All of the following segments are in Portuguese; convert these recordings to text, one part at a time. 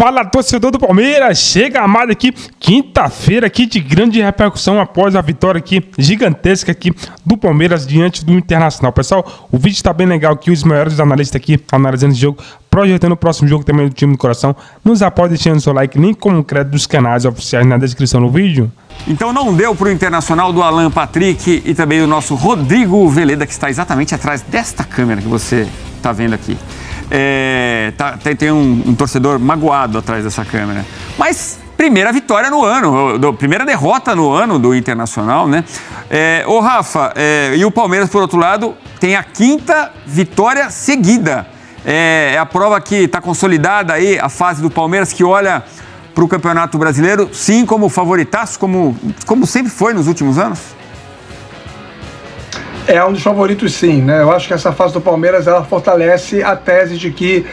Fala, torcedor do Palmeiras, chega amado aqui, quinta-feira aqui de grande repercussão após a vitória aqui, gigantesca aqui do Palmeiras diante do Internacional. Pessoal, o vídeo está bem legal aqui, os maiores analistas aqui analisando esse jogo, projetando o próximo jogo também do time do coração. Nos apoia deixando seu like, link como crédito dos canais oficiais na descrição do vídeo. Então não deu para o Internacional do Alan Patrick e também do nosso Rodrigo Veleda, que está exatamente atrás desta câmera que você está vendo aqui. Tem um torcedor magoado atrás dessa câmera. Mas primeira vitória no ano, primeira derrota no ano do Internacional, né? Ô Rafa, e o Palmeiras, por outro lado, tem a quinta vitória seguida. É a prova que está consolidada aí, a fase do Palmeiras, que olha para o Campeonato Brasileiro, sim, como favoritaço, como sempre foi nos últimos anos? É um dos favoritos, sim, né? Eu acho que essa fase do Palmeiras, ela fortalece a tese de que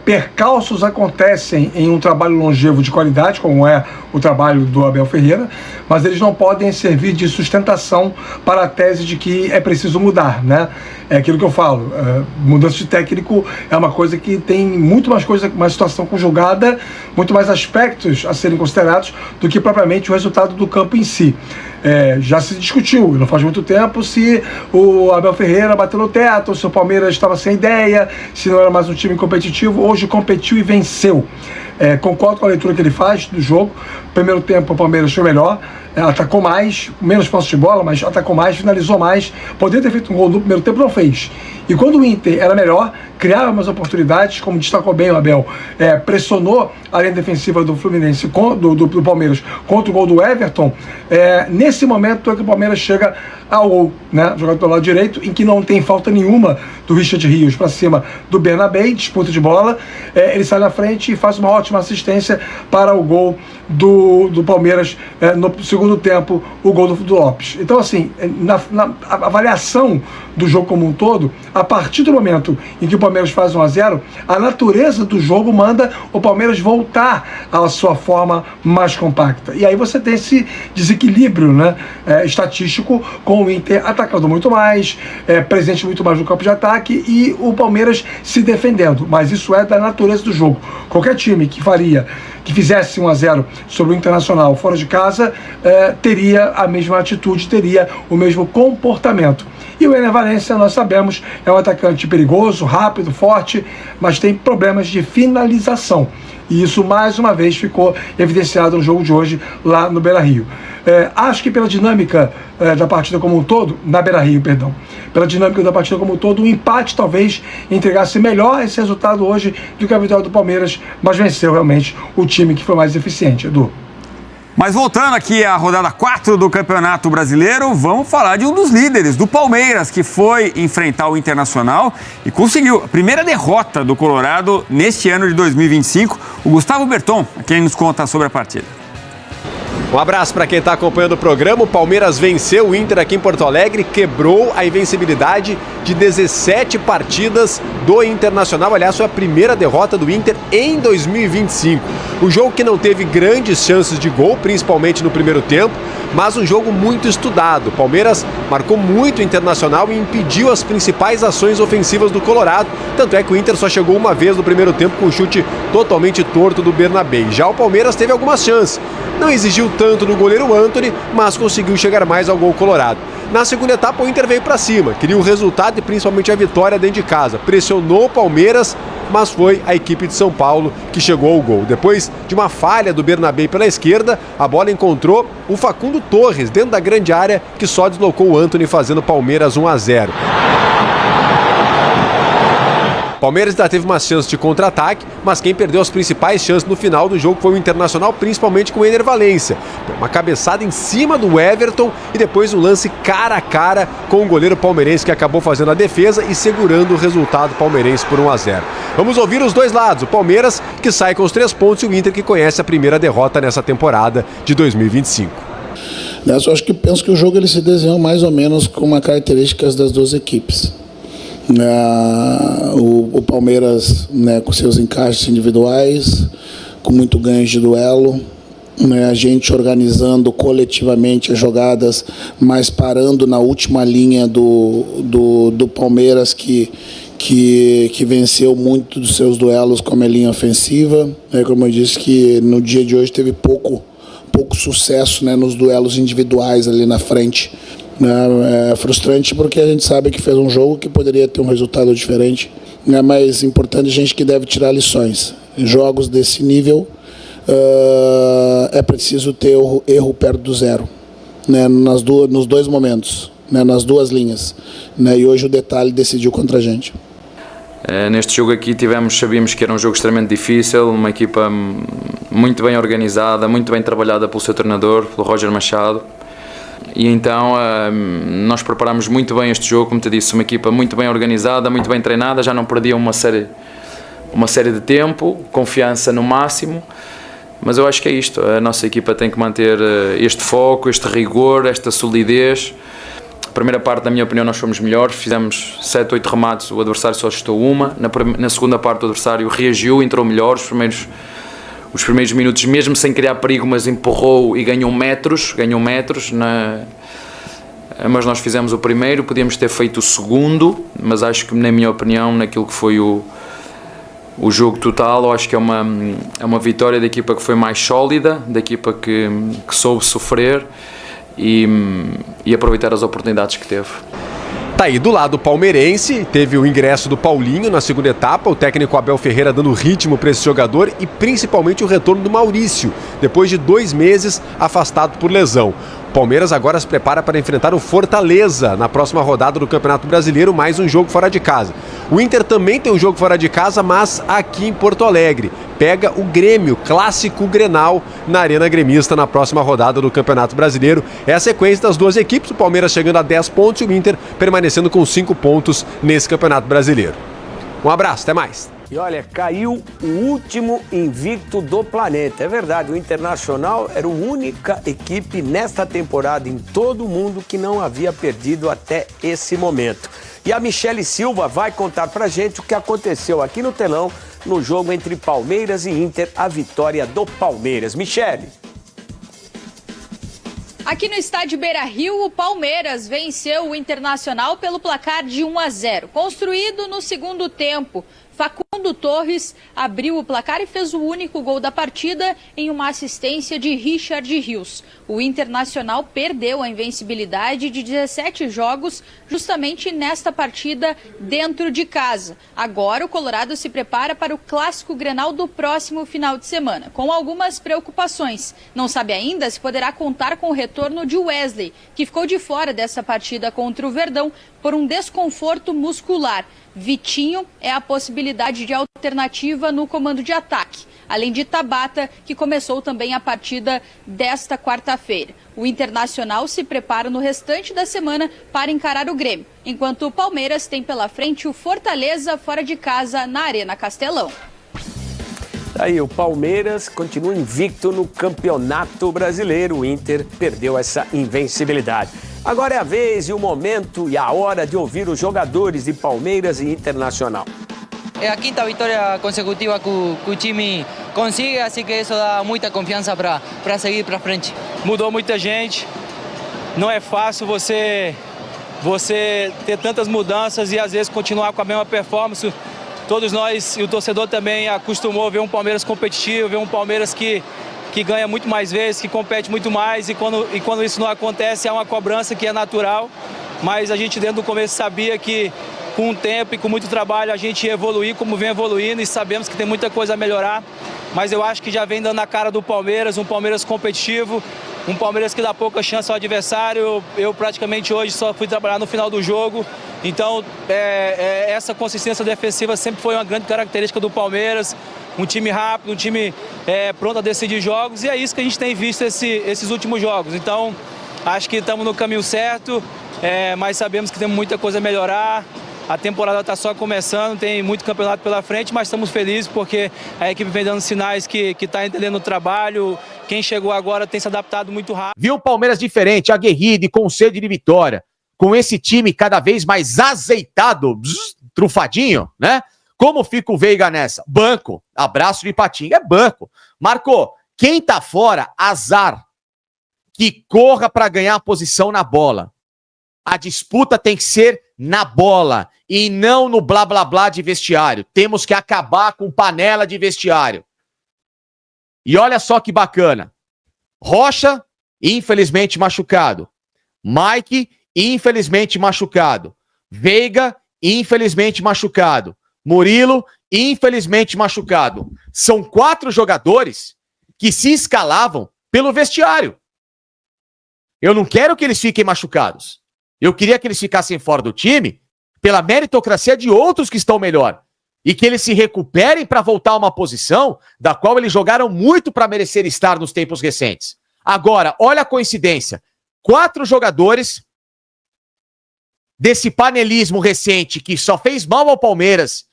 percalços acontecem em um trabalho longevo de qualidade, como é o trabalho do Abel Ferreira, mas eles não podem servir de sustentação para a tese de que é preciso mudar, né? É aquilo que eu falo, mudança de técnico é uma coisa que tem muito mais coisa, uma situação conjugada, muito mais aspectos a serem considerados do que propriamente o resultado do campo em si. Já se discutiu, não faz muito tempo, se o Abel Ferreira bateu no teto, se o Palmeiras estava sem ideia, se não era mais um time competitivo. Hoje competiu e venceu. Concordo com a leitura que ele faz do jogo. Primeiro tempo o Palmeiras foi melhor, atacou mais, menos posse de bola, mas atacou mais, finalizou mais. Poderia ter feito um gol no primeiro tempo, não fez. E quando o Inter era melhor, criava mais oportunidades, como destacou bem o Abel, pressionou a linha defensiva do Fluminense, do Palmeiras, contra o gol do Everton. Nesse momento é que o Palmeiras chega ao gol, né? Jogado pelo lado direito, em que não tem falta nenhuma do Richard Rios para cima do Bernabé, disputa de bola, ele sai na frente e faz uma ótima assistência para o gol do Palmeiras no segundo tempo, o gol do Lopes. Então, assim, na avaliação do jogo como um todo, a partir do momento em que o Palmeiras faz 1-0, a natureza do jogo manda o Palmeiras voltar à sua forma mais compacta. E aí você tem esse desequilíbrio, né, estatístico, com o Inter atacando muito mais, presente muito mais no campo de ataque e o Palmeiras se defendendo. Mas isso é da natureza do jogo. Qualquer time que fizesse 1-0 sobre o Internacional fora de casa, teria a mesma atitude, teria o mesmo comportamento. E o Ener Valencia, nós sabemos, é um atacante perigoso, rápido, forte, mas tem problemas de finalização. E isso, mais uma vez, ficou evidenciado no jogo de hoje, lá no Beira-Rio. Acho que pela dinâmica da partida como um todo, na Beira-Rio, perdão, pela dinâmica da partida como um todo, o empate talvez entregasse melhor esse resultado hoje do que a vitória do Palmeiras, mas venceu realmente o time que foi mais eficiente, Edu. Mas voltando aqui à rodada 4 do Campeonato Brasileiro, vamos falar de um dos líderes, do Palmeiras, que foi enfrentar o Internacional e conseguiu a primeira derrota do Colorado neste ano de 2025. O Gustavo Berton, quem nos conta sobre a partida. Um abraço para quem está acompanhando o programa. O Palmeiras venceu o Inter aqui em Porto Alegre, quebrou a invencibilidade de 17 partidas do Internacional. Aliás, foi a primeira derrota do Inter em 2025. Um jogo que não teve grandes chances de gol, principalmente no primeiro tempo, mas um jogo muito estudado. O Palmeiras marcou muito o Internacional e impediu as principais ações ofensivas do Colorado. Tanto é que o Inter só chegou uma vez no primeiro tempo com um chute totalmente torto do Bernabé. Já o Palmeiras teve algumas chances. Não exigiu tanto do goleiro Antony, mas conseguiu chegar mais ao gol colorado. Na segunda etapa, o Inter veio para cima, queria o resultado e principalmente a vitória dentro de casa. Pressionou o Palmeiras, mas foi a equipe de São Paulo que chegou ao gol. Depois de uma falha do Bernabé pela esquerda, a bola encontrou o Facundo Torres dentro da grande área, que só deslocou o Antony, fazendo Palmeiras 1-0. Palmeiras ainda teve umas chances de contra-ataque, mas quem perdeu as principais chances no final do jogo foi o Internacional, principalmente com o Ener Valencia. Uma cabeçada em cima do Everton e depois um lance cara a cara com o goleiro palmeirense, que acabou fazendo a defesa e segurando o resultado palmeirense por 1-0. Vamos ouvir os dois lados, o Palmeiras, que sai com os 3 pontos, e o Inter, que conhece a primeira derrota nessa temporada de 2025. Eu penso que o jogo ele se desenhou mais ou menos com as características das duas equipes. O Palmeiras, né, com seus encaixes individuais, com muito ganho de duelo, né, a gente organizando coletivamente as jogadas, mas parando na última linha do Palmeiras, que que venceu muito dos seus duelos com a linha ofensiva. Como eu disse, que no dia de hoje teve pouco sucesso, né, nos duelos individuais ali na frente. É frustrante porque a gente sabe que fez um jogo que poderia ter um resultado diferente, né, mas importante a gente que deve tirar lições. Em jogos desse nível é preciso ter erro perto do zero, né, nos dois momentos, né, nas duas linhas, né, e hoje o detalhe decidiu contra a gente. Neste jogo aqui sabíamos que era um jogo extremamente difícil, uma equipa muito bem organizada, muito bem trabalhada pelo seu treinador, pelo Roger Machado, e então nós preparámos muito bem este jogo, como te disse, uma equipa muito bem organizada, muito bem treinada, já não perdia uma série de tempo, confiança no máximo, mas eu acho que é isto, a nossa equipa tem que manter este foco, este rigor, esta solidez. Primeira parte, na minha opinião, nós fomos melhores, fizemos 7, 8 remates, o adversário só chutou uma. Na segunda parte, o adversário reagiu, entrou melhor, os primeiros minutos, mesmo sem criar perigo, mas empurrou e ganhou metros, mas nós fizemos o primeiro, podíamos ter feito o segundo, mas acho que, na minha opinião, naquilo que foi o jogo total, eu acho que é uma vitória da equipa que foi mais sólida, da equipa que soube sofrer e aproveitar as oportunidades que teve. Tá aí, do lado palmeirense, teve o ingresso do Paulinho na segunda etapa, o técnico Abel Ferreira dando ritmo para esse jogador e principalmente o retorno do Maurício, depois de 2 meses afastado por lesão. O Palmeiras agora se prepara para enfrentar o Fortaleza na próxima rodada do Campeonato Brasileiro, mais um jogo fora de casa. O Inter também tem um jogo fora de casa, mas aqui em Porto Alegre. Pega o Grêmio, clássico Grenal, na Arena Gremista na próxima rodada do Campeonato Brasileiro. É a sequência das duas equipes, o Palmeiras chegando a 10 pontos e o Inter permanecendo com 5 pontos nesse Campeonato Brasileiro. Um abraço, até mais. E olha, caiu o último invicto do planeta. É verdade, o Internacional era a única equipe nesta temporada em todo o mundo que não havia perdido até esse momento. E a Michele Silva vai contar pra gente o que aconteceu aqui no telão no jogo entre Palmeiras e Inter, a vitória do Palmeiras. Michele. Aqui no estádio Beira-Rio, o Palmeiras venceu o Internacional pelo placar de 1-0. Construído no segundo tempo, Facundo Torres abriu o placar e fez o único gol da partida em uma assistência de Richard Rios. O Internacional perdeu a invencibilidade de 17 jogos justamente nesta partida dentro de casa. Agora o Colorado se prepara para o clássico Grenal do próximo final de semana, com algumas preocupações. Não sabe ainda se poderá contar com o retorno de Wesley, que ficou de fora dessa partida contra o Verdão por um desconforto muscular. Vitinho é a possibilidade de alternativa no comando de ataque, além de Tabata, que começou também a partida desta quarta-feira. O Internacional se prepara no restante da semana para encarar o Grêmio, enquanto o Palmeiras tem pela frente o Fortaleza fora de casa na Arena Castelão. Aí o Palmeiras continua invicto no Campeonato Brasileiro. O Inter perdeu essa invencibilidade. Agora é a vez e o momento e a hora de ouvir os jogadores de Palmeiras e Internacional. É a quinta vitória consecutiva que o time consigue, assim que isso dá muita confiança para seguir para frente. Mudou muita gente, não é fácil você ter tantas mudanças e às vezes continuar com a mesma performance. Todos nós e o torcedor também acostumou a ver um Palmeiras competitivo, ver um Palmeiras que ganha muito mais vezes, que compete muito mais, e quando isso não acontece é uma cobrança que é natural, mas a gente dentro do começo sabia que com o tempo e com muito trabalho a gente ia evoluir como vem evoluindo, e sabemos que tem muita coisa a melhorar, mas eu acho que já vem dando a cara do Palmeiras, um Palmeiras competitivo, um Palmeiras que dá pouca chance ao adversário. Eu praticamente hoje só fui trabalhar no final do jogo, então essa consistência defensiva sempre foi uma grande característica do Palmeiras, um time rápido, um time pronto a decidir jogos, e é isso que a gente tem visto esses últimos jogos. Então acho que estamos no caminho certo, mas sabemos que temos muita coisa a melhorar. A temporada está só começando, tem muito campeonato pela frente, mas estamos felizes porque a equipe vem dando sinais que está entendendo o trabalho. Quem chegou agora tem se adaptado muito rápido. Viu o Palmeiras diferente, aguerrido e com sede de vitória. Com esse time cada vez mais azeitado, trufadinho, né? Como fica o Veiga nessa? Banco. Abraço de patinho. É banco. Marcou. Quem tá fora, azar. Que corra para ganhar a posição na bola. A disputa tem que ser na bola e não no blá blá blá de vestiário. Temos que acabar com panela de vestiário. E olha só que bacana. Rocha, infelizmente machucado. Mike, infelizmente machucado. Veiga, infelizmente machucado. Murilo, infelizmente machucado. São 4 jogadores que se escalavam pelo vestiário. Eu não quero que eles fiquem machucados. Eu queria que eles ficassem fora do time pela meritocracia de outros que estão melhor. E que eles se recuperem para voltar a uma posição da qual eles jogaram muito para merecer estar nos tempos recentes. Agora, olha a coincidência. 4 jogadores desse panelismo recente que só fez mal ao Palmeiras,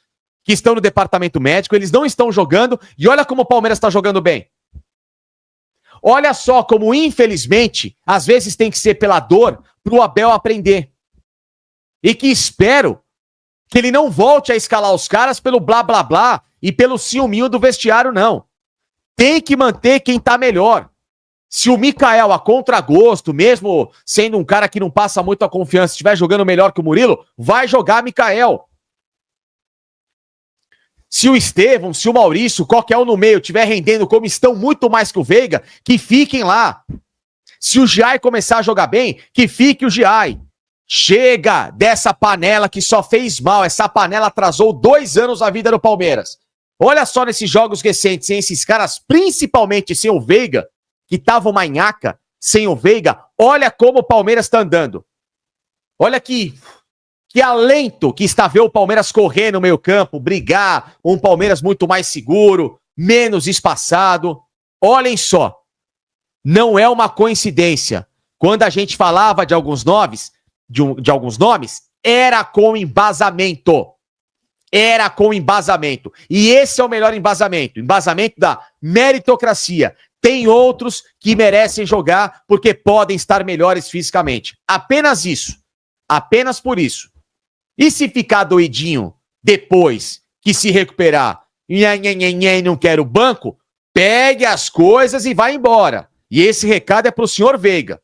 que estão no departamento médico, eles não estão jogando, e olha como o Palmeiras está jogando bem. Olha só como, infelizmente, às vezes tem que ser pela dor para o Abel aprender. E que espero que ele não volte a escalar os caras pelo blá blá blá e pelo ciúminho do vestiário, não. Tem que manter quem tá melhor. Se o Mikael, a contragosto, mesmo sendo um cara que não passa muito a confiança, estiver jogando melhor que o Murilo, vai jogar Mikael. Se o Estevão, se o Maurício, qualquer um no meio, estiver rendendo como estão muito mais que o Veiga, que fiquem lá. Se o Giai começar a jogar bem, que fique o Giai. Chega dessa panela que só fez mal. Essa panela atrasou 2 anos a vida do Palmeiras. Olha só nesses jogos recentes, sem esses caras, principalmente sem o Veiga, que tava uma nhaca, sem o Veiga, olha como o Palmeiras tá andando. Olha que alento que está ver o Palmeiras correr no meio campo, brigar, um Palmeiras muito mais seguro, menos espaçado. Olhem só, não é uma coincidência. Quando a gente falava de alguns nomes, era com embasamento. Era com embasamento. E esse é o melhor embasamento. Embasamento da meritocracia. Tem outros que merecem jogar porque podem estar melhores fisicamente. Apenas isso. Apenas por isso. E se ficar doidinho depois que se recuperar e não quer o banco, pegue as coisas e vai embora. E esse recado é pro senhor Veiga.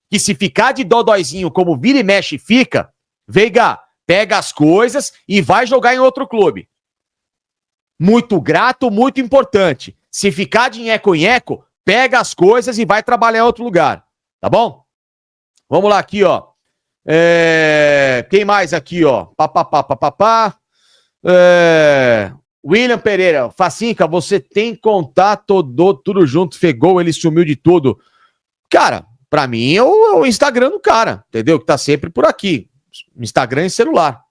Que se ficar de dodóizinho como vira e mexe fica, Veiga, pega as coisas e vai jogar em outro clube. Muito grato, muito importante. Se ficar de nheco-nheco, pega as coisas e vai trabalhar em outro lugar. Tá bom? Vamos lá aqui, ó. Quem mais aqui, ó? William Pereira. Facinca, você tem contato do Tudo Junto Fegou, ele sumiu de tudo. Cara, pra mim é o Instagram do cara, entendeu? Que tá sempre por aqui. Instagram e celular.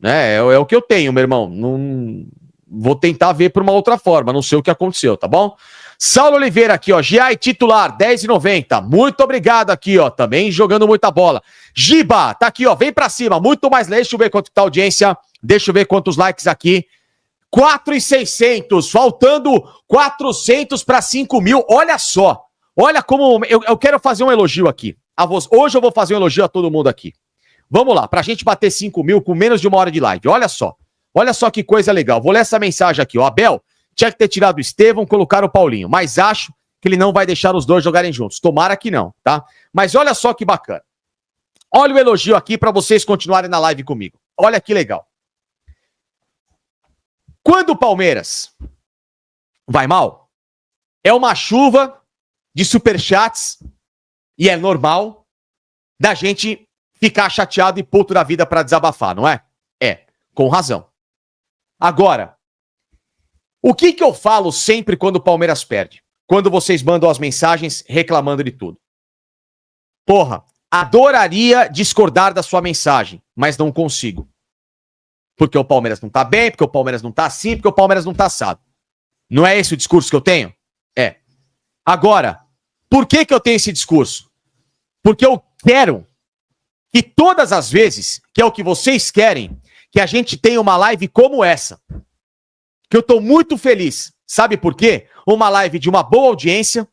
É o que eu tenho, meu irmão. Não vou tentar ver por uma outra forma, não sei o que aconteceu, tá bom? Saulo Oliveira aqui, ó, Giai titular, 10,90. Muito obrigado aqui, ó, também jogando muita bola. Giba, tá aqui, ó, vem pra cima, muito mais, deixa eu ver quanto tá a audiência, deixa eu ver quantos likes aqui. 4.600, faltando 400 para 5.000, olha só. Olha como, eu quero fazer um elogio aqui. Hoje eu vou fazer um elogio a todo mundo aqui. Vamos lá, pra gente bater 5.000 com menos de 1 hora de live, olha só. Olha só que coisa legal, vou ler essa mensagem aqui, ó, Abel. Tinha que ter tirado o Estevão, colocar o Paulinho. Mas acho que ele não vai deixar os dois jogarem juntos. Tomara que não, tá? Mas olha só que bacana. Olha o elogio aqui para vocês continuarem na live comigo. Olha que legal. Quando o Palmeiras vai mal, é uma chuva de superchats e é normal da gente ficar chateado e puto da vida para desabafar, não é? É, com razão. Agora, o que eu falo sempre quando o Palmeiras perde? Quando vocês mandam as mensagens reclamando de tudo. Porra, adoraria discordar da sua mensagem, mas não consigo. Porque o Palmeiras não tá bem, porque o Palmeiras não tá assim, porque o Palmeiras não tá assado. Não é esse o discurso que eu tenho? É. Agora, por que eu tenho esse discurso? Porque eu quero que todas as vezes, que é o que vocês querem, que a gente tenha uma live como essa. Que eu tô muito feliz. Sabe por quê? Uma live de uma boa audiência,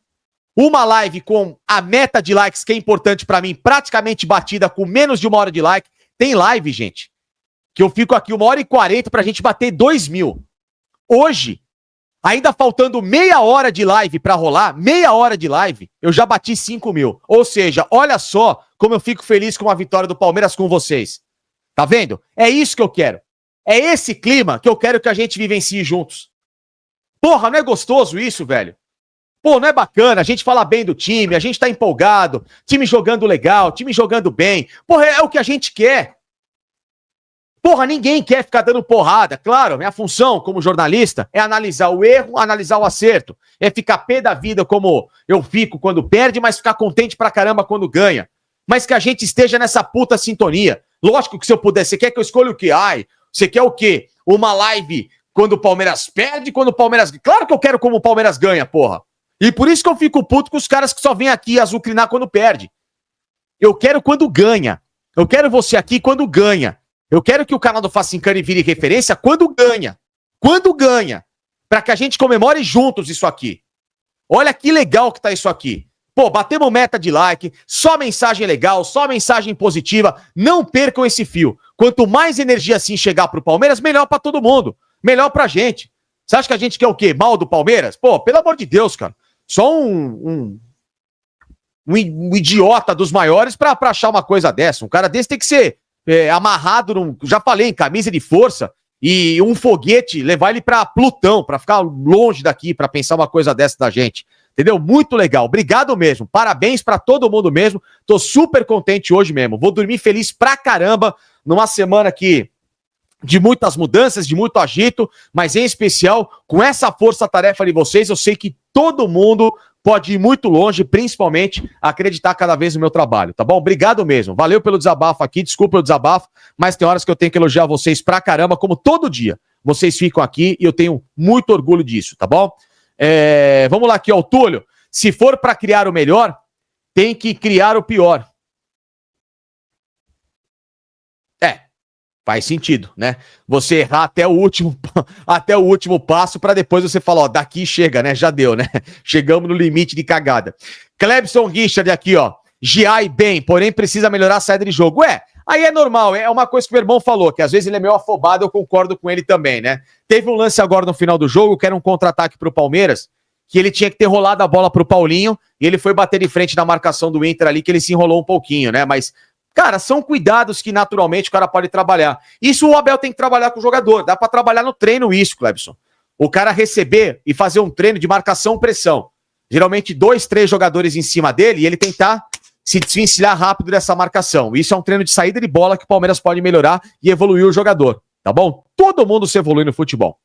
uma live com a meta de likes que é importante pra mim, praticamente batida com menos de 1 hora de like. Tem live, gente, que eu fico aqui 1h40 pra gente bater 2.000. Hoje, Ainda faltando meia hora de live pra rolar, meia hora de live, eu já bati 5 mil. Ou seja, olha só como eu fico feliz com a vitória do Palmeiras com vocês. Tá vendo? É isso que eu quero. É esse clima que eu quero que a gente vivencie juntos. Porra, não é gostoso isso, velho? Pô, não é bacana? A gente fala bem do time, a gente tá empolgado, time jogando legal, time jogando bem. Porra, é o que a gente quer. Porra, ninguém quer ficar dando porrada. Claro, minha função como jornalista é analisar o erro, analisar o acerto. É ficar pé da vida como eu fico quando perde, mas ficar contente pra caramba quando ganha. Mas que a gente esteja nessa puta sintonia. Lógico que se eu puder, você quer que eu escolha o quê? Ai, você quer o quê? Uma live quando o Palmeiras perde, quando o Palmeiras... Claro que eu quero como o Palmeiras ganha, porra. E por isso que eu fico puto com os caras que só vêm aqui azucrinar quando perde. Eu quero quando ganha. Eu quero você aqui quando ganha. Eu quero que o canal do Facincani vire referência quando ganha. Quando ganha. Pra que a gente comemore juntos isso aqui. Olha que legal que tá isso aqui. Pô, batemos meta de like, só mensagem legal, só mensagem positiva. Não percam esse fio. Quanto mais energia assim chegar pro Palmeiras, melhor pra todo mundo. Melhor pra gente. Você acha que a gente quer o quê? Mal do Palmeiras? Pô, pelo amor de Deus, cara. Só um idiota dos maiores pra achar uma coisa dessa. Um cara desse tem que ser amarrado, já falei, em camisa de força e um foguete, levar ele pra Plutão, pra ficar longe daqui, pra pensar uma coisa dessa da gente. Entendeu? Muito legal. Obrigado mesmo. Parabéns pra todo mundo mesmo. Tô super contente hoje mesmo. Vou dormir feliz pra caramba numa semana aqui de muitas mudanças, de muito agito, mas em especial com essa força-tarefa de vocês, eu sei que todo mundo pode ir muito longe, principalmente acreditar cada vez no meu trabalho, tá bom? Obrigado mesmo. Valeu pelo desabafo aqui, desculpa o desabafo, mas tem horas que eu tenho que elogiar vocês pra caramba, como todo dia. Vocês ficam aqui e eu tenho muito orgulho disso, tá bom? Vamos lá aqui, ó, o Túlio. Se for pra criar o melhor, tem que criar o pior. Faz sentido, né? Você errar até o último passo pra depois você falar, ó, daqui chega, né? Já deu, né? Chegamos no limite de cagada. Clebson Richard aqui, ó. Giai bem, porém precisa melhorar a saída de jogo. Aí é normal, é uma coisa que o meu irmão falou, que às vezes ele é meio afobado, eu concordo com ele também, né? Teve um lance agora no final do jogo, que era um contra-ataque pro Palmeiras, que ele tinha que ter rolado a bola pro Paulinho, e ele foi bater de frente na marcação do Inter ali, que ele se enrolou um pouquinho, né? Mas... cara, são cuidados que naturalmente o cara pode trabalhar. Isso o Abel tem que trabalhar com o jogador. Dá pra trabalhar no treino isso, Clebson. O cara receber e fazer um treino de marcação-pressão. Geralmente 2, 3 jogadores em cima dele e ele tentar se desvencilhar rápido dessa marcação. Isso é um treino de saída de bola que o Palmeiras pode melhorar e evoluir o jogador. Tá bom? Todo mundo se evolui no futebol.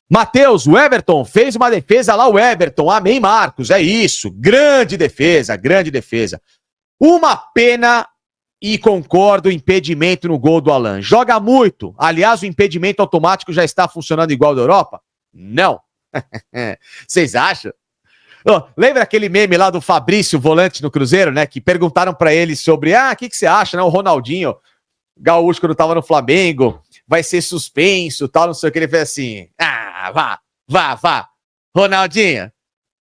Matheus, o Everton fez uma defesa lá, o Everton. Amém, Marcos. É isso. Grande defesa, grande defesa. Uma pena, e concordo, impedimento no gol do Alan. Joga muito. Aliás, o impedimento automático já está funcionando igual da Europa? Não. Vocês acham? Oh, lembra aquele meme lá do Fabrício, volante no Cruzeiro, né? Que perguntaram pra ele sobre, o que você acha, né? O Ronaldinho, gaúcho, quando tava no Flamengo, vai ser suspenso, tal, não sei o que. Ele fez assim, vá.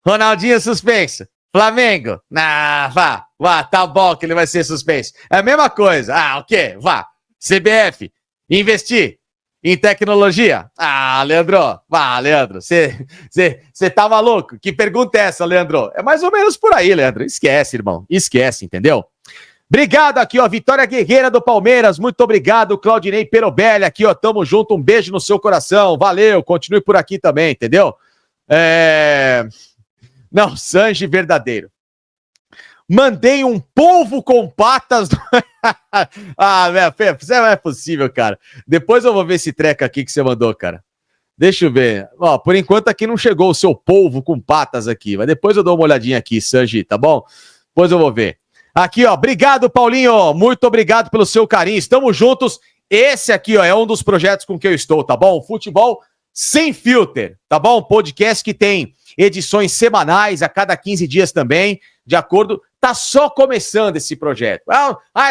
Ronaldinho suspenso. Flamengo, vá, tá bom que ele vai ser suspenso. É a mesma coisa. O quê? Vá. CBF, investir em tecnologia. Leandro, vá, Leandro. Você tá maluco? Que pergunta é essa, Leandro? É mais ou menos por aí, Leandro. Esquece, irmão. Esquece, entendeu? Obrigado aqui, ó, Vitória Guerreira do Palmeiras. Muito obrigado, Claudinei Perobelli aqui, ó. Tamo junto, um beijo no seu coração. Valeu, continue por aqui também, entendeu? Não, Sanji verdadeiro. Mandei um polvo com patas. Não é possível, cara. Depois eu vou ver esse treco aqui que você mandou, cara. Deixa eu ver. Ó, por enquanto aqui não chegou o seu polvo com patas aqui, mas depois eu dou uma olhadinha aqui, Sanji, tá bom? Depois eu vou ver. Aqui, ó. Obrigado, Paulinho. Muito obrigado pelo seu carinho. Estamos juntos. Esse aqui, ó, é um dos projetos com que eu estou, tá bom? Futebol Sem Filter, tá bom? Podcast que tem edições semanais, a cada 15 dias também, de acordo... Tá só começando esse projeto.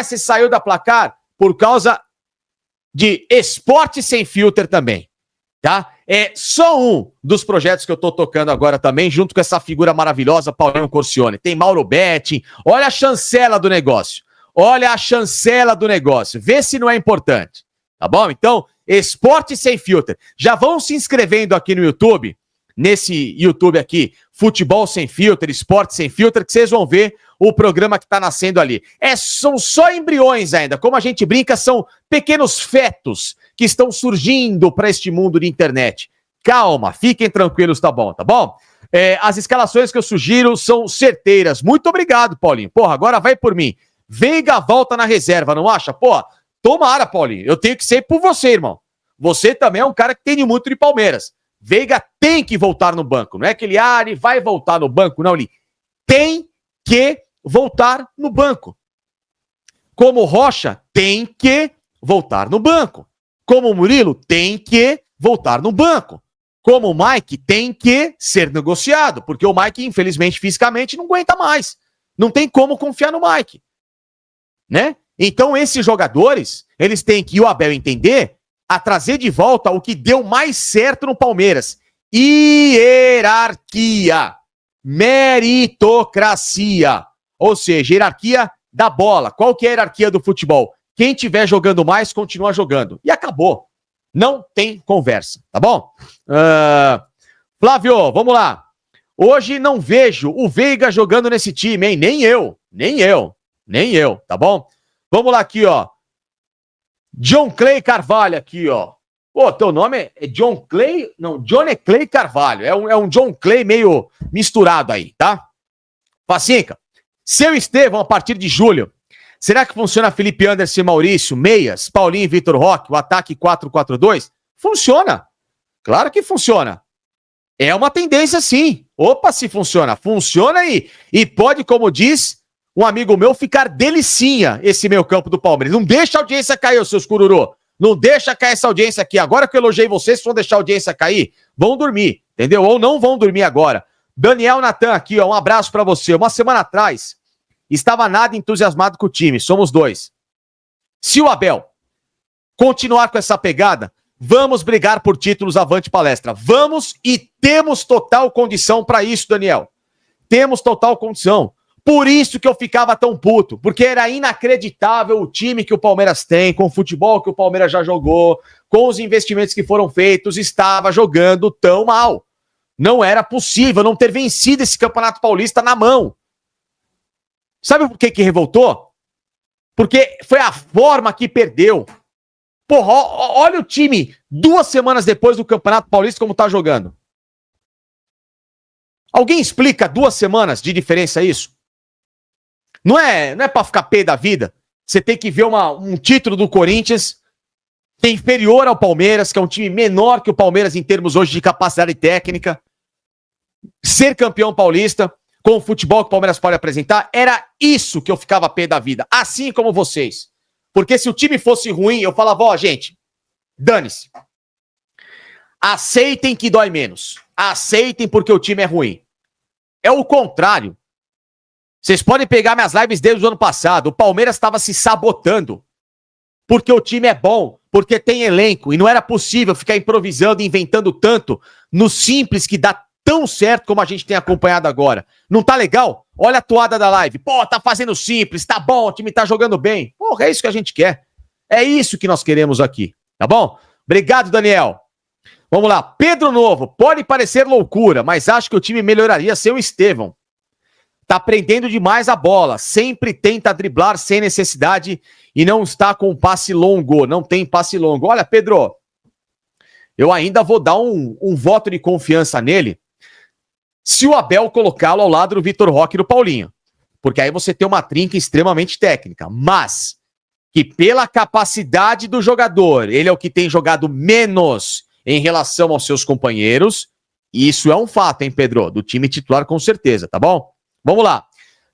Você saiu da Placar por causa de Esporte Sem Filter também, tá? É só um dos projetos que eu tô tocando agora também, junto com essa figura maravilhosa, Paulinho Corcione. Tem Mauro Betti, olha a chancela do negócio. Olha a chancela do negócio. Vê se não é importante, tá bom? Então, Esporte Sem Filtro. Já vão se inscrevendo aqui no YouTube, nesse YouTube aqui, Futebol Sem Filtro, Esporte Sem Filtro, que vocês vão ver o programa que tá nascendo ali. São só embriões ainda, como a gente brinca, são pequenos fetos que estão surgindo para este mundo de internet. Calma, fiquem tranquilos, tá bom, tá bom? As escalações que eu sugiro são certeiras. Muito obrigado, Paulinho. Porra, agora vai por mim. Veiga volta na reserva, não acha? Pô, tomara, Paulinho. Eu tenho que ser por você, irmão. Você também é um cara que entende muito de Palmeiras. Veiga tem que voltar no banco. Não é que ele vai voltar no banco, não. Ele tem que voltar no banco. Como Rocha tem que voltar no banco. Como Murilo tem que voltar no banco. Como o Mike tem que ser negociado, porque o Mike, infelizmente, fisicamente, não aguenta mais. Não tem como confiar no Mike. Né? Então, esses jogadores, eles têm que, o Abel entender, a trazer de volta o que deu mais certo no Palmeiras. Hierarquia. Meritocracia. Ou seja, hierarquia da bola. Qual que é a hierarquia do futebol? Quem estiver jogando mais, continua jogando. E acabou. Não tem conversa, tá bom? Flávio, vamos lá. Hoje não vejo o Veiga jogando nesse time, hein? Nem eu, tá bom? Vamos lá aqui, ó. John Clay Carvalho aqui, ó. Pô, teu nome é John Clay? Não, Johnny Clay Carvalho. É um John Clay meio misturado aí, tá? Facinca. Seu Estevão, a partir de julho. Será que funciona Felipe Anderson e Maurício, meias, Paulinho e Vitor Roque, o ataque 4-4-2? Funciona. Claro que funciona. É uma tendência, sim. Opa, se funciona. Funciona aí. E pode, como diz um amigo meu, ficar delicinha esse meio campo do Palmeiras. Não deixa a audiência cair, os seus cururu. Não deixa cair essa audiência aqui. Agora que eu elogiei vocês, se vão deixar a audiência cair, vão dormir, entendeu? Ou não vão dormir agora. Daniel Natan aqui, ó, um abraço pra você. Uma semana atrás, estava nada entusiasmado com o time. Somos dois. Se o Abel continuar com essa pegada, vamos brigar por títulos avante palestra. Vamos e temos total condição para isso, Daniel. Temos total condição. Por isso que eu ficava tão puto, porque era inacreditável o time que o Palmeiras tem, com o futebol que o Palmeiras já jogou, com os investimentos que foram feitos, estava jogando tão mal. Não era possível não ter vencido esse Campeonato Paulista na mão. Sabe por que revoltou? Porque foi a forma que perdeu. Porra, olha o time 2 semanas depois do Campeonato Paulista como tá jogando. Alguém explica 2 semanas de diferença isso? Não é pra ficar pé da vida. Você tem que ver um título do Corinthians que é inferior ao Palmeiras, que é um time menor que o Palmeiras em termos hoje de capacidade técnica. Ser campeão paulista com o futebol que o Palmeiras pode apresentar, era isso que eu ficava pé da vida. Assim como vocês. Porque se o time fosse ruim, eu falava, ó, gente, dane-se. Aceitem que dói menos. Aceitem porque o time é ruim. É o contrário. Vocês podem pegar minhas lives desde o ano passado. O Palmeiras estava se sabotando. Porque o time é bom, porque tem elenco. E não era possível ficar improvisando e inventando tanto no simples que dá tão certo como a gente tem acompanhado agora. Não tá legal? Olha a toada da live. Pô, tá fazendo simples, tá bom, o time tá jogando bem. Porra, é isso que a gente quer. É isso que nós queremos aqui. Tá bom? Obrigado, Daniel. Vamos lá. Pedro Novo. Pode parecer loucura, mas acho que o time melhoraria sem o Estevão. Tá prendendo demais a bola. Sempre tenta driblar sem necessidade e não está com passe longo. Não tem passe longo. Olha, Pedro, eu ainda vou dar um voto de confiança nele se o Abel colocá-lo ao lado do Vitor Roque e do Paulinho. Porque aí você tem uma trinca extremamente técnica. Mas que pela capacidade do jogador, ele é o que tem jogado menos em relação aos seus companheiros. Isso é um fato, hein, Pedro? Do time titular com certeza, tá bom? Vamos lá.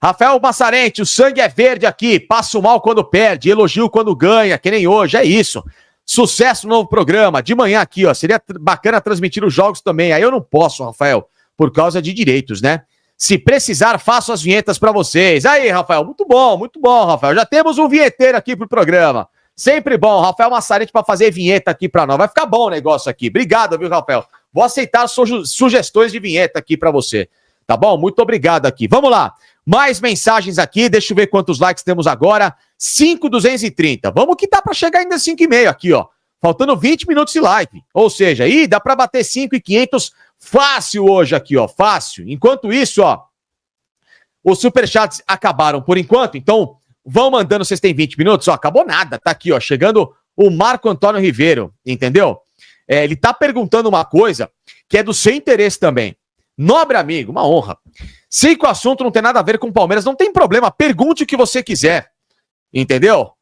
Rafael Massarente, o sangue é verde aqui. Passo mal quando perde, elogio quando ganha, que nem hoje. É isso. Sucesso no novo programa. De manhã aqui, ó. Seria bacana transmitir os jogos também. Aí eu não posso, Rafael, por causa de direitos, né? Se precisar, faço as vinhetas pra vocês. Aí, Rafael, muito bom, Rafael. Já temos um vinheteiro aqui pro programa. Sempre bom, Rafael Massarete pra fazer vinheta aqui pra nós. Vai ficar bom o negócio aqui. Obrigado, viu, Rafael? Vou aceitar sugestões de vinheta aqui pra você. Tá bom? Muito obrigado aqui. Vamos lá. Mais mensagens aqui. Deixa eu ver quantos likes temos agora. 5.230. Vamos que dá pra chegar ainda 5,5 aqui, ó. Faltando 20 minutos de live. Ou seja, aí dá pra bater 5.500 fácil hoje aqui, ó. Fácil. Enquanto isso, ó, os superchats acabaram por enquanto, então vão mandando, vocês têm 20 minutos, ó, acabou nada, tá aqui, ó, chegando o Marco Antônio Ribeiro, entendeu? Ele tá perguntando uma coisa que é do seu interesse também. Nobre amigo, uma honra. Sei que o assunto não tem nada a ver com o Palmeiras, não tem problema, pergunte o que você quiser, entendeu?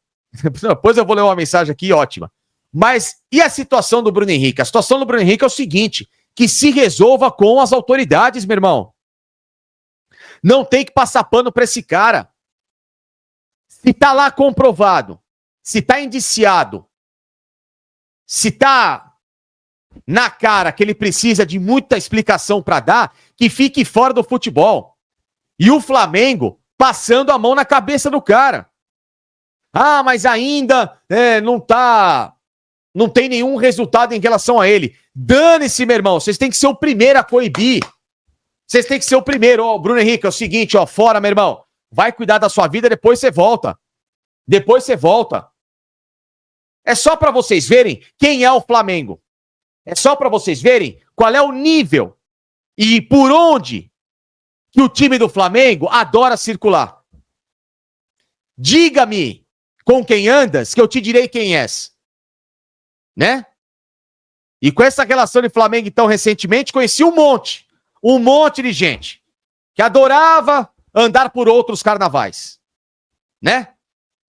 Depois eu vou ler uma mensagem aqui, ótima. Mas e a situação do Bruno Henrique? A situação do Bruno Henrique é o seguinte, que se resolva com as autoridades, meu irmão. Não tem que passar pano pra esse cara. Se tá lá comprovado, se tá indiciado, se tá na cara que ele precisa de muita explicação pra dar, que fique fora do futebol. E o Flamengo passando a mão na cabeça do cara. Ah, mas ainda não tem nenhum resultado em relação a ele. Dane-se, meu irmão, vocês têm que ser o primeiro a coibir. Vocês têm que ser o primeiro, ó, Bruno Henrique, é o seguinte, ó, fora, meu irmão. Vai cuidar da sua vida, depois você volta. Depois você volta. É só pra vocês verem quem é o Flamengo. É só pra vocês verem qual é o nível e por onde que o time do Flamengo adora circular. Diga-me com quem andas, que eu te direi quem és. Né? E com essa relação de Flamengo, então, recentemente, conheci um monte de gente que adorava andar por outros carnavais, né?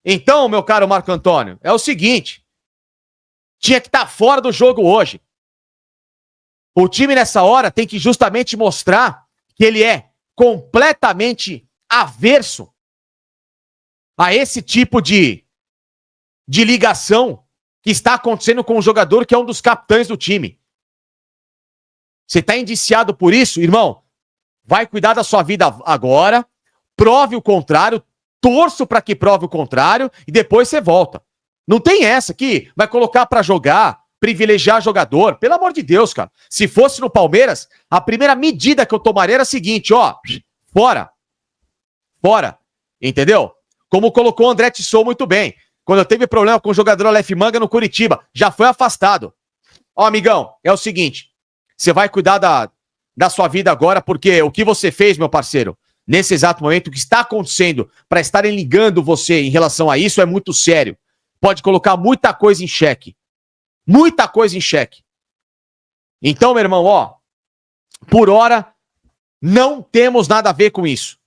Então, meu caro Marco Antônio, é o seguinte, tinha que estar fora do jogo hoje. O time nessa hora tem que justamente mostrar que ele é completamente averso a esse tipo de ligação que está acontecendo com o jogador que é um dos capitães do time. Você está indiciado por isso, irmão? Vai cuidar da sua vida agora, prove o contrário, torço para que prove o contrário e depois você volta. Não tem essa que vai colocar para jogar, privilegiar jogador. Pelo amor de Deus, cara. Se fosse no Palmeiras, a primeira medida que eu tomaria era a seguinte, ó, fora. Fora. Entendeu? Como colocou o André Tissot muito bem. Quando eu teve problema com o jogador Aleph Manga no Curitiba, já foi afastado. Ó, amigão, é o seguinte, você vai cuidar da sua vida agora, porque o que você fez, meu parceiro, nesse exato momento, o que está acontecendo para estarem ligando você em relação a isso é muito sério. Pode colocar muita coisa em xeque. Muita coisa em xeque. Então, meu irmão, ó, por hora, não temos nada a ver com isso.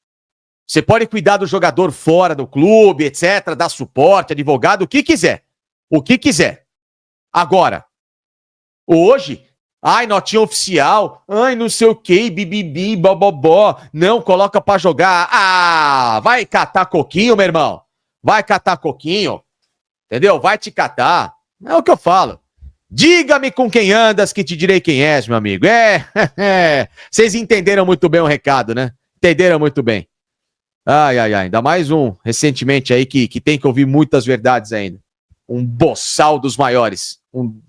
Você pode cuidar do jogador fora do clube, etc., dar suporte, advogado, o que quiser. O que quiser. Agora, hoje, ai, notinha oficial, ai, não sei o que, bibibi, bobobó, não, coloca pra jogar. Ah, vai catar coquinho, meu irmão. Vai catar coquinho, entendeu? Vai te catar. É o que eu falo. Diga-me com quem andas que te direi quem és, meu amigo. Vocês entenderam muito bem o recado, né? Entenderam muito bem. Ai, ainda mais um recentemente aí que tem que ouvir muitas verdades ainda. Um boçal dos maiores. Um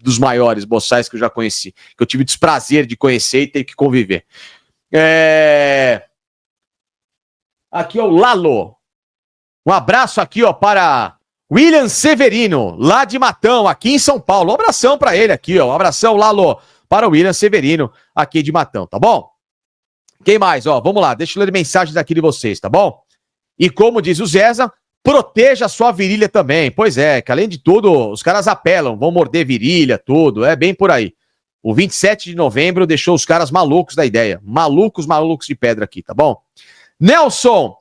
dos maiores boçais que eu já conheci. Que eu tive o desprazer de conhecer e ter que conviver. Aqui, ó, o Lalo. Um abraço aqui, ó, para William Severino, lá de Matão, aqui em São Paulo. Um abração para ele aqui, ó. Um abração, Lalo, para o William Severino, aqui de Matão, tá bom? Quem mais? Ó, vamos lá, deixa eu ler mensagens aqui de vocês, tá bom? E como diz o Zeza, proteja a sua virilha também. Pois é, que além de tudo, os caras apelam, vão morder virilha, tudo, é bem por aí. O 27 de novembro deixou os caras malucos da ideia. Malucos de pedra aqui, tá bom? Nelson,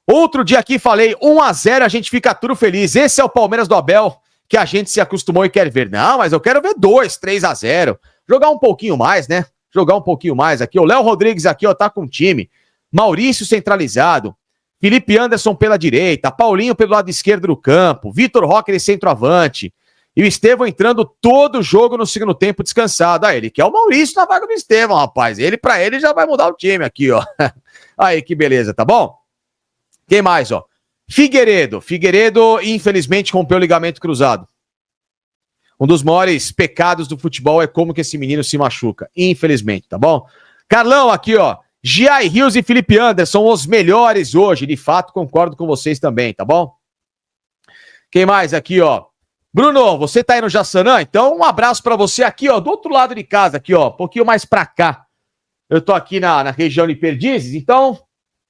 outro dia aqui falei, 1-0, a gente fica tudo feliz. Esse é o Palmeiras do Abel que a gente se acostumou e quer ver. Não, mas eu quero ver 2-3-0. Jogar um pouquinho mais, né? Jogar um pouquinho mais aqui. O Léo Rodrigues aqui, ó, tá com o time. Maurício centralizado. Felipe Anderson pela direita. Paulinho pelo lado esquerdo do campo. Vitor Roque de centroavante. E o Estevão entrando todo o jogo no segundo tempo descansado. Aí, ele quer o Maurício na vaga do Estevão, rapaz. Pra ele já vai mudar o time aqui, ó. Aí, que beleza, tá bom? Quem mais, ó? Figueiredo, infelizmente, rompeu o ligamento cruzado. Um dos maiores pecados do futebol é como que esse menino se machuca. Infelizmente, tá bom? Carlão, aqui, ó. Giai Rios e Felipe Anderson, os melhores hoje. De fato, concordo com vocês também, tá bom? Quem mais aqui, ó? Bruno, você tá aí no Jaçanã? Então um abraço pra você aqui, ó, do outro lado de casa, aqui, ó, um pouquinho mais pra cá. Eu tô aqui na região de Perdizes, então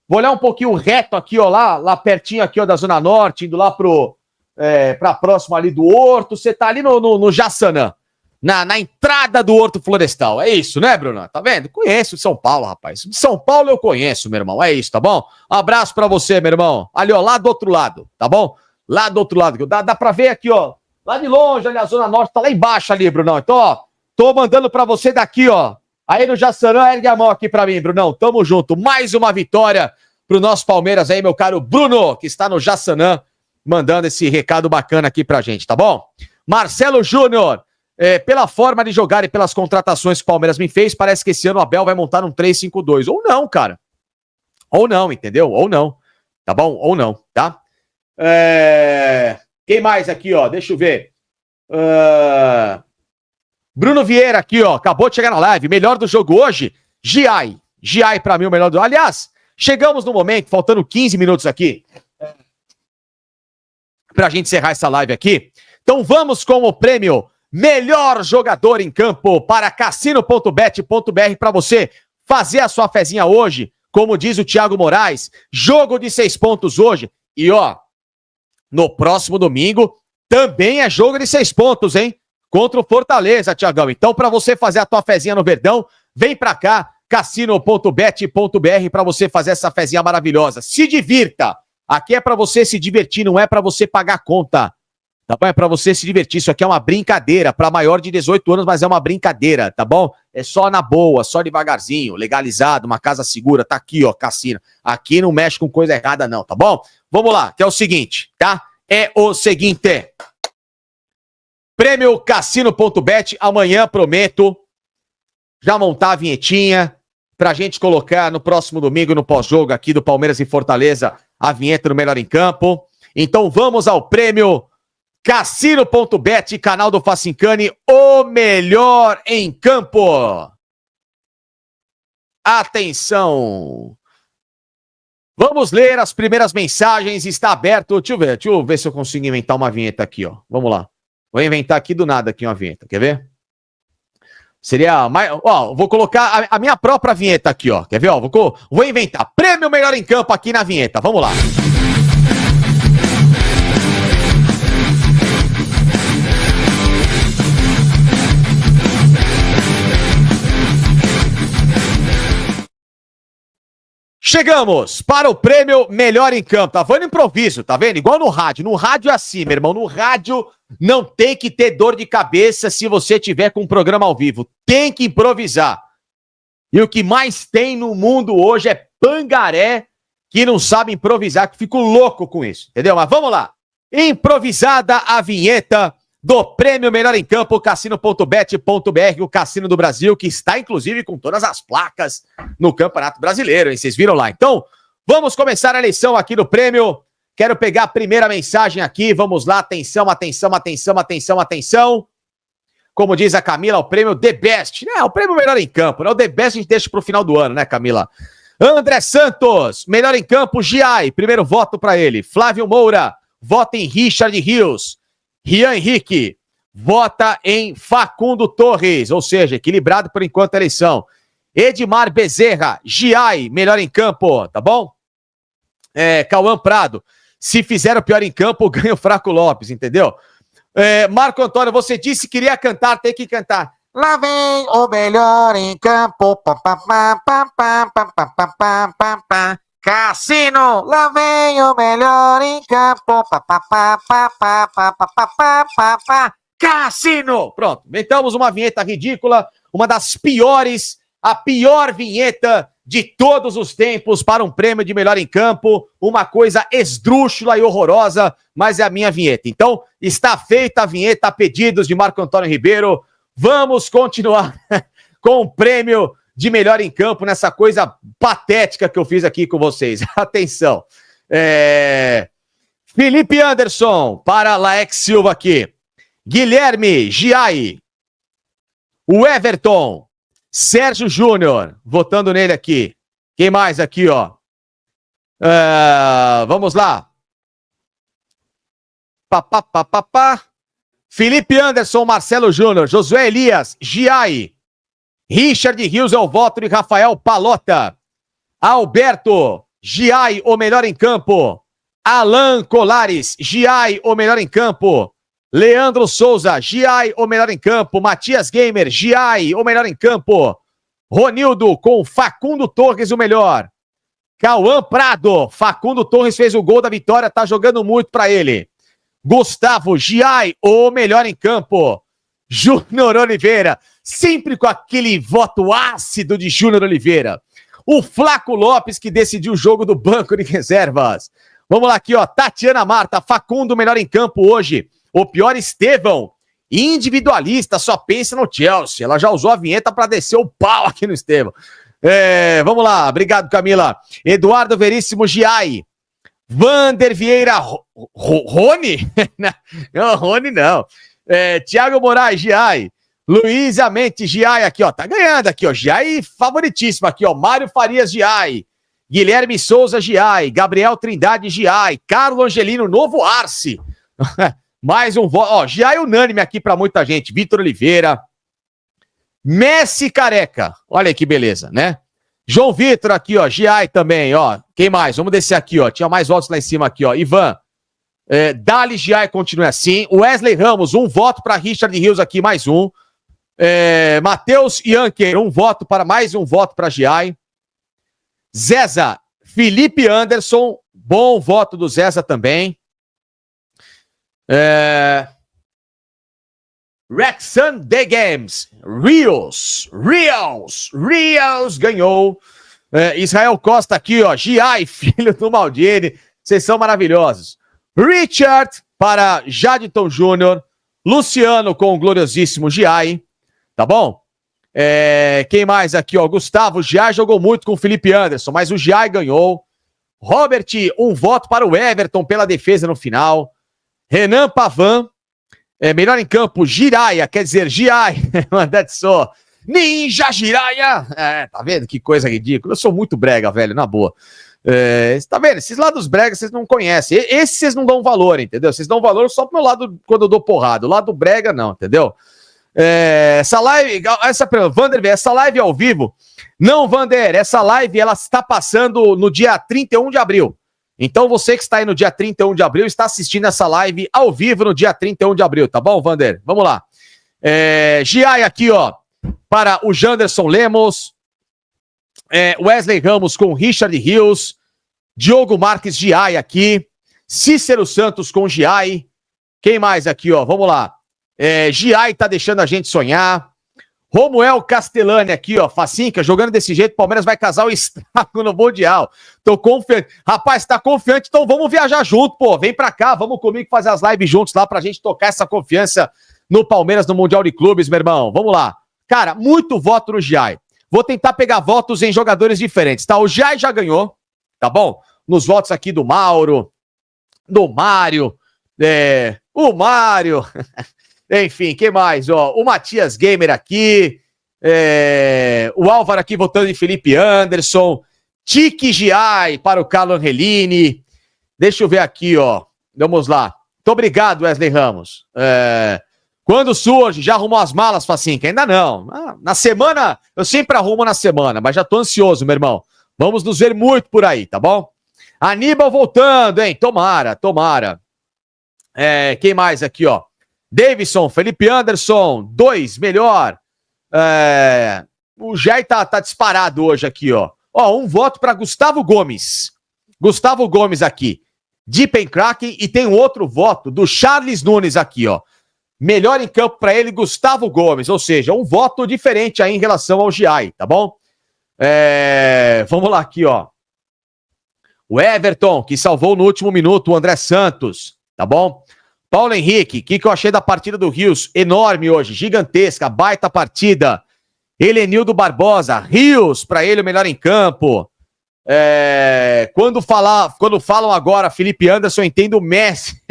vou olhar um pouquinho reto aqui, ó, lá pertinho aqui, ó, da Zona Norte, indo lá pra próxima ali do Horto. Você tá ali no Jaçanã, na entrada do Horto Florestal. É isso, né, Bruno? Tá vendo? Conheço São Paulo, rapaz. De São Paulo eu conheço, meu irmão. É isso, tá bom? Um abraço pra você, meu irmão. Ali, ó, lá do outro lado, tá bom? Lá do outro lado. Dá pra ver aqui, ó. Lá de longe, ali a Zona Norte, tá lá embaixo ali, Brunão. Então, ó, tô mandando pra você daqui, ó. Aí no Jaçanã, ergue a mão aqui pra mim, Brunão. Tamo junto. Mais uma vitória pro nosso Palmeiras aí, meu caro Bruno, que está no Jaçanã, mandando esse recado bacana aqui pra gente, tá bom? Marcelo Júnior, pela forma de jogar e pelas contratações que o Palmeiras me fez, parece que esse ano o Abel vai montar um 3-5-2. Ou não, cara. Ou não, entendeu? Ou não. Tá bom? Ou não, tá? Quem mais aqui, ó? Deixa eu ver. Bruno Vieira aqui, ó. Acabou de chegar na live. Melhor do jogo hoje, Giai. Giai pra mim o melhor do... Aliás, chegamos no momento, faltando 15 minutos aqui, pra gente encerrar essa live aqui. Então vamos com o prêmio Melhor Jogador em Campo para cassino.bet.br para você fazer a sua fezinha hoje, como diz o Thiago Moraes, jogo de 6 pontos hoje. E ó, no próximo domingo também é jogo de 6 pontos, hein? Contra o Fortaleza, Thiagão. Então, para você fazer a tua fezinha no Verdão, vem pra cá, cassino.bet.br, para você fazer essa fezinha maravilhosa. Se divirta! Aqui é para você se divertir, não é para você pagar conta. Tá bom? É para você se divertir. Isso aqui é uma brincadeira para maior de 18 anos, mas é uma brincadeira, tá bom? É só na boa, só devagarzinho, legalizado, uma casa segura. Tá aqui, ó, cassino. Aqui não mexe com coisa errada não, tá bom? Vamos lá, que é o seguinte, tá? É o seguinte. Prêmio Cassino.bet, amanhã prometo já montar a vinhetinha pra gente colocar no próximo domingo, no pós-jogo aqui do Palmeiras e Fortaleza, a vinheta do Melhor em Campo. Então vamos ao prêmio Cassino.bet, canal do Facincani, o melhor em campo. Atenção. Vamos ler as primeiras mensagens, está aberto. Deixa eu ver se eu consigo inventar uma vinheta aqui, ó. Vamos lá. Vou inventar aqui do nada aqui uma vinheta, quer ver? Seria mais... Ó, vou colocar a minha própria vinheta aqui, ó. Quer ver? Ó, vou inventar. Prêmio Melhor em Campo aqui na vinheta. Vamos lá. Chegamos para o prêmio Melhor em Campo. Tá vendo improviso, tá vendo? Igual no rádio. No rádio é assim, meu irmão. No rádio não tem que ter dor de cabeça se você tiver com um programa ao vivo. Tem que improvisar. E o que mais tem no mundo hoje é pangaré que não sabe improvisar, que fico louco com isso, entendeu? Mas vamos lá. Improvisada a vinheta do prêmio Melhor em Campo, cassino.bet.br, o cassino do Brasil, que está inclusive com todas as placas no Campeonato Brasileiro, hein? Vocês viram lá. Então, vamos começar a eleição aqui do prêmio. Quero pegar a primeira mensagem aqui. Vamos lá, atenção, atenção, atenção, atenção, atenção. Como diz a Camila, o prêmio The Best. O prêmio Melhor em Campo, né? O The Best a gente deixa pro final do ano, né, Camila? André Santos, Melhor em Campo, Giai, primeiro voto para ele. Flávio Moura, vota em Richard Rios. Rian Henrique, vota em Facundo Torres, ou seja, equilibrado por enquanto a eleição. Edmar Bezerra, Giai, Melhor em Campo, tá bom? Cauã Prado, se fizer o pior em campo, ganha o Fraco Lopes, entendeu? Marco Antônio, você disse que queria cantar, tem que cantar. Lá vem o melhor em campo, Cassino, lá vem o melhor em campo, Cassino. Pronto, inventamos uma vinheta ridícula, uma das piores, a pior vinheta de todos os tempos para um prêmio de melhor em campo, uma coisa esdrúxula e horrorosa, mas é a minha vinheta. Então, está feita a vinheta a pedidos de Marco Antônio Ribeiro. Vamos continuar com o prêmio de melhor em campo nessa coisa patética que eu fiz aqui com vocês. Atenção. Felipe Anderson, para Laex Silva aqui. Guilherme Giai. O Everton. Sérgio Júnior, votando nele aqui. Quem mais aqui, ó? Vamos lá. Felipe Anderson, Marcelo Júnior, Josué Elias, Giai, Richard Rios é o voto de Rafael Palota, Alberto, Giai, o melhor em campo, Alan Colares, Giai, o melhor em campo, Leandro Souza, Giai, o melhor em campo, Matias Gamer, Giai, o melhor em campo, Ronildo com Facundo Torres, o melhor, Cauã Prado, Facundo Torres fez o gol da vitória, tá jogando muito pra ele. Gustavo, Giai, o melhor em campo. Júnior Oliveira, sempre com aquele voto ácido de Júnior Oliveira. O Flaco Lopes, que decidiu o jogo do banco de reservas. Vamos lá aqui, ó. Tatiana Marta, Facundo, melhor em campo hoje. O pior, Estevão, individualista, só pensa no Chelsea. Ela já usou a vinheta pra descer o pau aqui no Estevão. Vamos lá, obrigado, Camila. Eduardo Veríssimo, Giai. Vander Vieira, Rony? Não, Rony não. Thiago Moraes, Giai. Luiz Amente, Giai aqui, ó. Tá ganhando aqui, ó. Giai favoritíssimo aqui, ó. Mário Farias, Giai. Guilherme Souza, Giai. Gabriel Trindade, Giai. Carlos Angelino, novo Arce. Mais um voto. Ó, Giai unânime aqui pra muita gente. Vitor Oliveira. Messi Careca. Olha que beleza, né? João Vitor aqui, ó. Giai também, ó. Quem mais? Vamos descer aqui, ó. Tinha mais votos lá em cima aqui, ó. Ivan. Dali Giai continua assim. Wesley Ramos, um voto para Richard Rios aqui, mais um. Matheus Yanker, mais um voto para Giai. Zeza, Felipe Anderson, bom voto do Zeza também. Rexan The Games, Rios ganhou. Israel Costa aqui, ó. Giai, filho do Maldini. Vocês são maravilhosos. Richard para Jaditon Júnior. Luciano com o gloriosíssimo Giai. Tá bom? Quem mais aqui, ó? Gustavo, Giai jogou muito com o Felipe Anderson, mas o Giai ganhou. Robert, um voto para o Everton pela defesa no final. Renan Pavan, melhor em campo, Jiraya, quer dizer, Giai. Mandate só. Ninja Jiraya. Tá vendo que coisa ridícula? Eu sou muito brega, velho, na boa. Tá vendo? Esses lados bregas vocês não conhecem. Esses vocês não dão valor, entendeu? Vocês dão valor só pro meu lado quando eu dou porrada. O lado brega não, entendeu? Essa live, Vander, essa live ao vivo. Não, Vander, essa live ela está passando no dia 31 de abril. Então você que está aí no dia 31 de abril está assistindo essa live ao vivo no dia 31 de abril, tá bom, Vander? Vamos lá. Giai aqui, ó, para o Janderson Lemos. Wesley Ramos com Richard Rios. Diogo Marques, Giai aqui. Cícero Santos com Giai. Quem mais aqui, ó? Vamos lá. Giai tá deixando a gente sonhar. Romuel Castellani aqui, ó. Facinca, jogando desse jeito, o Palmeiras vai casar o estrago no Mundial. Tô confiante. Rapaz, tá confiante, então vamos viajar junto, pô. Vem pra cá, vamos comigo fazer as lives juntos lá pra gente tocar essa confiança no Palmeiras no Mundial de Clubes, meu irmão. Vamos lá. Cara, muito voto no Giai. Vou tentar pegar votos em jogadores diferentes, tá? O Giai já ganhou, tá bom? Nos votos aqui do Mauro, do Mário, o Mário... Enfim, quem mais? Ó, o Matias Gamer aqui, o Álvaro aqui votando em Felipe Anderson, Tiki Giai para o Carlo Angelini. Deixa eu ver aqui, ó. Vamos lá. Muito obrigado, Wesley Ramos. Quando surge, já arrumou as malas, Facinca? Ainda não. Na semana, eu sempre arrumo na semana, mas já tô ansioso, meu irmão. Vamos nos ver muito por aí, tá bom? Aníbal voltando, hein? Tomara. Quem mais aqui, ó? Davidson, Felipe Anderson, 2, melhor. O Jair tá disparado hoje aqui, ó. Ó, um voto para Gustavo Gomes. Gustavo Gomes aqui. Deepen Kraken, e tem um outro voto do Charles Nunes aqui, ó. Melhor em campo para ele, Gustavo Gomes. Ou seja, um voto diferente aí em relação ao Giai, tá bom? Vamos lá aqui, ó. O Everton, que salvou no último minuto o André Santos, tá bom? Paulo Henrique, o que eu achei da partida do Rios? Enorme hoje, gigantesca, baita partida. Helenildo Barbosa, Rios, para ele o melhor em campo. Quando falam agora Felipe Anderson, entendo o Messi.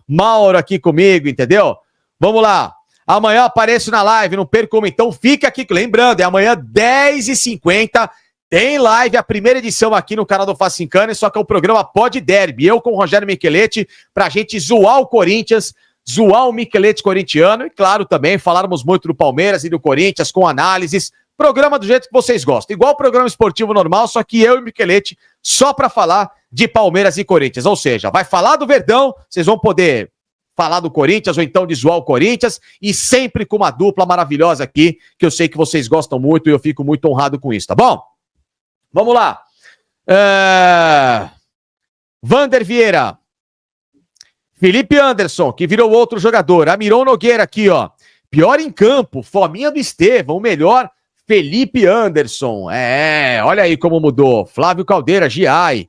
Mauro aqui comigo, entendeu? Vamos lá. Amanhã apareço na live, não perca uma. Então fica aqui, lembrando, amanhã 10h50, tem live, a primeira edição aqui no canal do Facincana, só que é o programa Pod Derby. Eu com o Rogério Micheletti, pra gente zoar o Corinthians, zoar o Michelete corintiano e, claro, também falarmos muito do Palmeiras e do Corinthians com análises. Programa do jeito que vocês gostam. Igual o programa esportivo normal, só que eu e o Michelete só para falar de Palmeiras e Corinthians. Ou seja, vai falar do Verdão, vocês vão poder falar do Corinthians ou então de zoar o Corinthians e sempre com uma dupla maravilhosa aqui, que eu sei que vocês gostam muito e eu fico muito honrado com isso, tá bom? Vamos lá. Vander Vieira. Felipe Anderson, que virou outro jogador. Amiron Nogueira aqui, ó. Pior em campo, fominha do Estevão. O melhor, Felipe Anderson. Olha aí como mudou. Flávio Caldeira, Giai.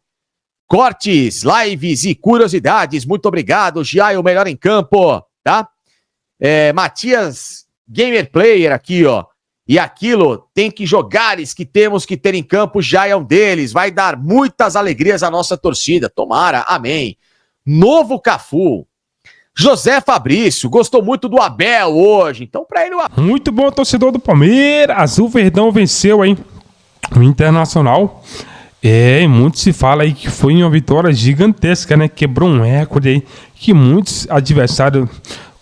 Cortes, lives e curiosidades. Muito obrigado, Giai, o melhor em campo, tá? Matias Gamer Player aqui, ó. E aquilo, tem que jogares que temos que ter em campo, já é um deles. Vai dar muitas alegrias à nossa torcida. Tomara, amém. Novo Cafu. José Fabrício, gostou muito do Abel hoje. Então, pra ele... Muito bom, torcedor do Palmeiras. O Verdão venceu aí o Internacional. Muito se fala aí que foi uma vitória gigantesca, né? Quebrou um recorde aí que muitos adversários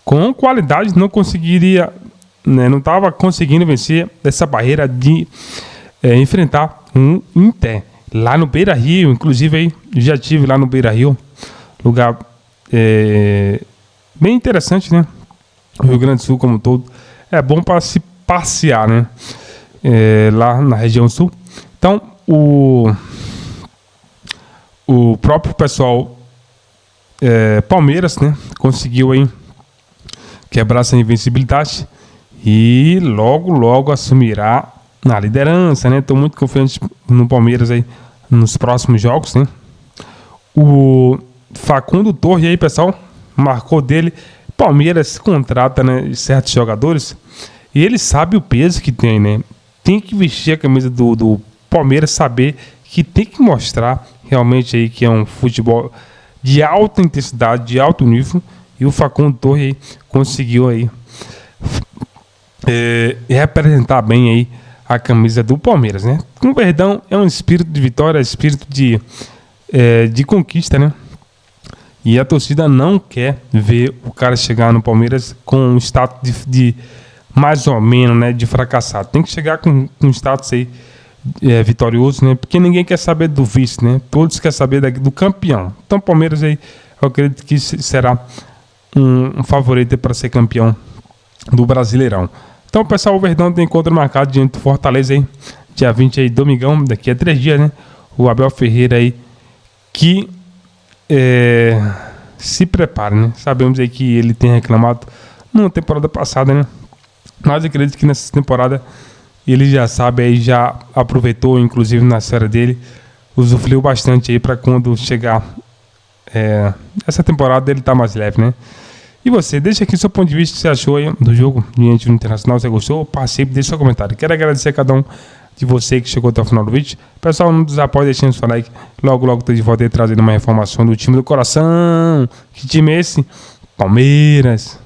com qualidade não conseguiria... não estava conseguindo vencer essa barreira de enfrentar um Inter lá no Beira-Rio. Inclusive aí, já estive lá no Beira-Rio, lugar bem interessante, né? O Rio Grande do Sul como um todo é bom para se passear, né? Lá na região sul. Então o próprio pessoal Palmeiras, né, conseguiu aí quebrar essa invencibilidade e logo assumirá na liderança, né? Estou muito confiante no Palmeiras aí nos próximos jogos, né? O Facundo Torres aí, pessoal, marcou dele. Palmeiras contrata, né, certos jogadores e ele sabe o peso que tem, né? Tem que vestir a camisa do Palmeiras, saber que tem que mostrar realmente aí que é um futebol de alta intensidade, de alto nível, e o Facundo Torres aí conseguiu aí representar bem aí a camisa do Palmeiras, né? O Verdão é um espírito de vitória, espírito de conquista, né? E a torcida não quer ver o cara chegar no Palmeiras com um status de mais ou menos, né, de fracassado. Tem que chegar com um status aí vitorioso, né? Porque ninguém quer saber do vice, né? Todos querem saber do campeão. Então, o Palmeiras aí, eu acredito que será um favorito para ser campeão do Brasileirão. Então, pessoal, o Verdão tem encontro marcado diante do Fortaleza aí, dia 20 aí, domingão, daqui a 3 dias, né? O Abel Ferreira aí, que se prepara, né? Sabemos aí que ele tem reclamado na temporada passada, né? Mas eu acredito que nessa temporada ele já sabe aí, já aproveitou, inclusive na série dele, usufruiu bastante aí para quando chegar essa temporada ele tá mais leve, né? E você, deixa aqui seu ponto de vista, o que você achou aí do jogo diante do Internacional, você gostou? Participe, deixa seu comentário. Quero agradecer a cada um de você que chegou até o final do vídeo. Pessoal, não desapoie, deixando seu like. Logo tô de volta aí trazendo uma informação do time do coração. Que time é esse? Palmeiras.